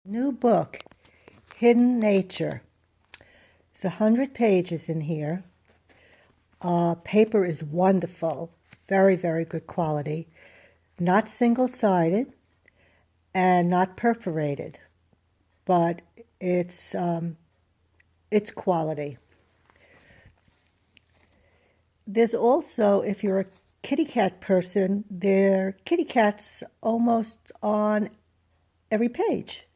New book, Hidden Nature. It's 100 pages in here. Paper is wonderful, very, very good quality. Not single-sided and not perforated, but it's quality. There's also, if you're a kitty cat person, there are kitty cats almost on every page.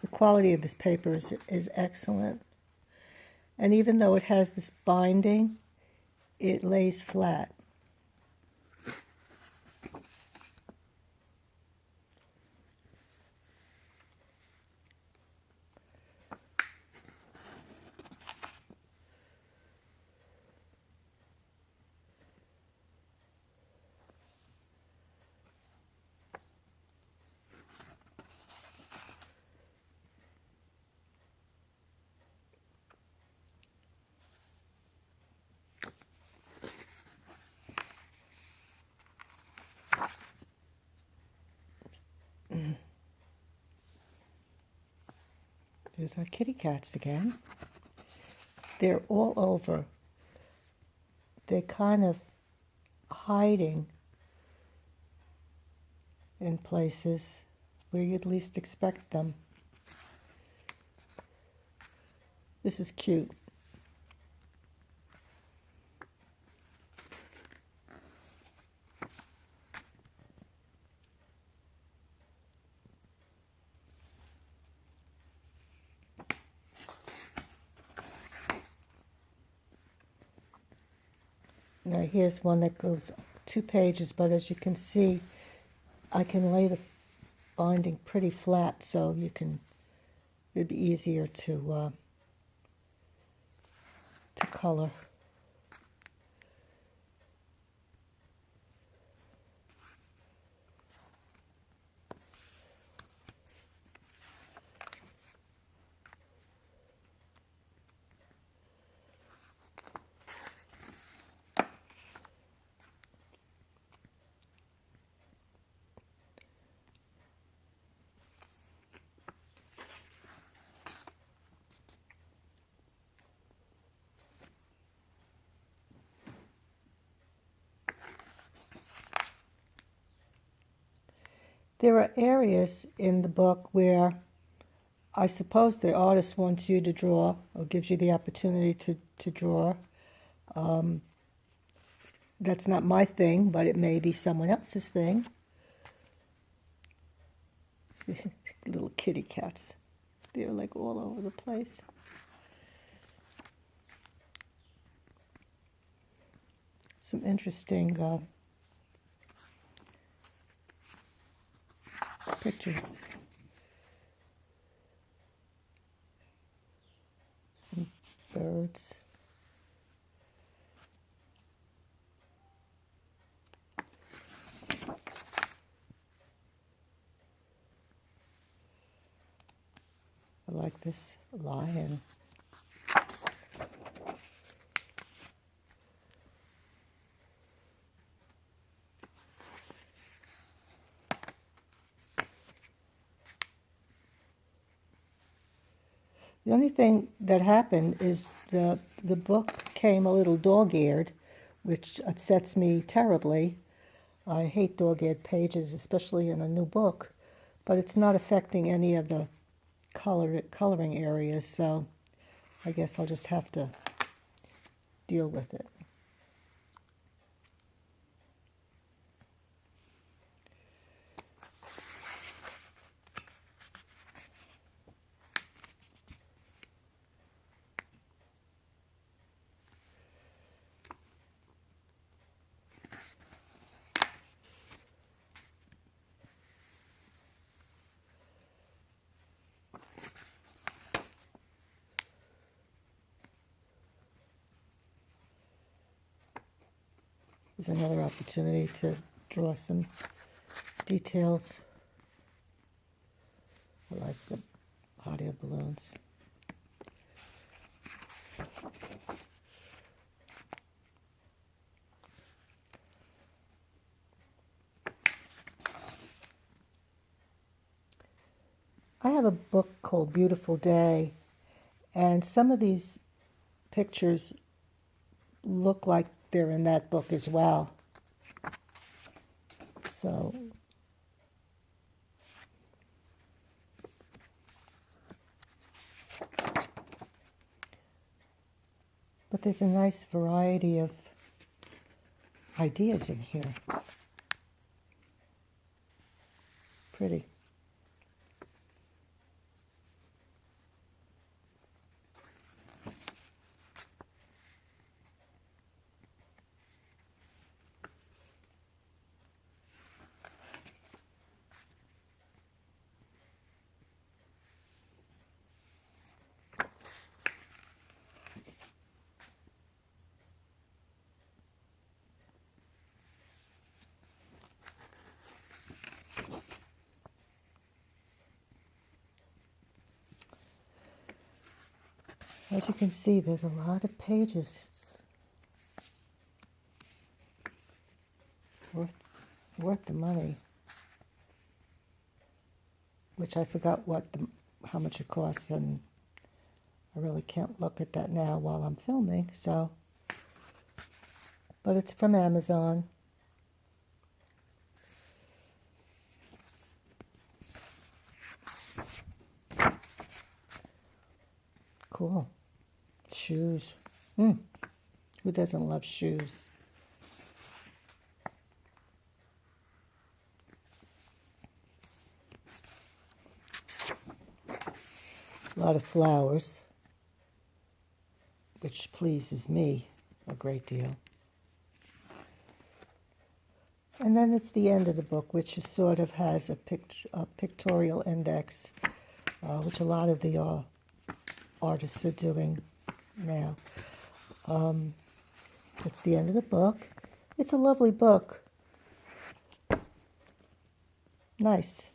The quality of this paper is excellent. And even though it has this binding, it lays flat. There's our kitty cats again. They're all over. They're kind of hiding in places where you'd least expect them. This is cute. Now here's one that goes 2 pages, but as you can see, I can lay the binding pretty flat, so it'd be easier to color. There are areas in the book where I suppose the artist wants you to draw or gives you the opportunity to draw. That's not my thing, but it may be someone else's thing. Little kitty cats. They're like all over the place. Some interesting pictures. Some birds. I like this lion. The only thing that happened is the book came a little dog-eared, which upsets me terribly. I hate dog-eared pages, especially in a new book, but it's not affecting any of the coloring areas, so I guess I'll just have to deal with it. There's another opportunity to draw some details. I like the hot air balloons. I have a book called Beautiful Day, and some of these pictures look like they're in that book as well. So, but there's a nice variety of ideas in here. Pretty. As you can see, there's a lot of pages. It's worth the money. Which I forgot how much it costs, and I really can't look at that now while I'm filming. So, but it's from Amazon. Cool. Shoes. Who doesn't love shoes? A lot of flowers, which pleases me a great deal. And then it's the end of the book, which is sort of has a pictorial index, which a lot of the artists are doing now. It's the end of the book. It's a lovely book. Nice.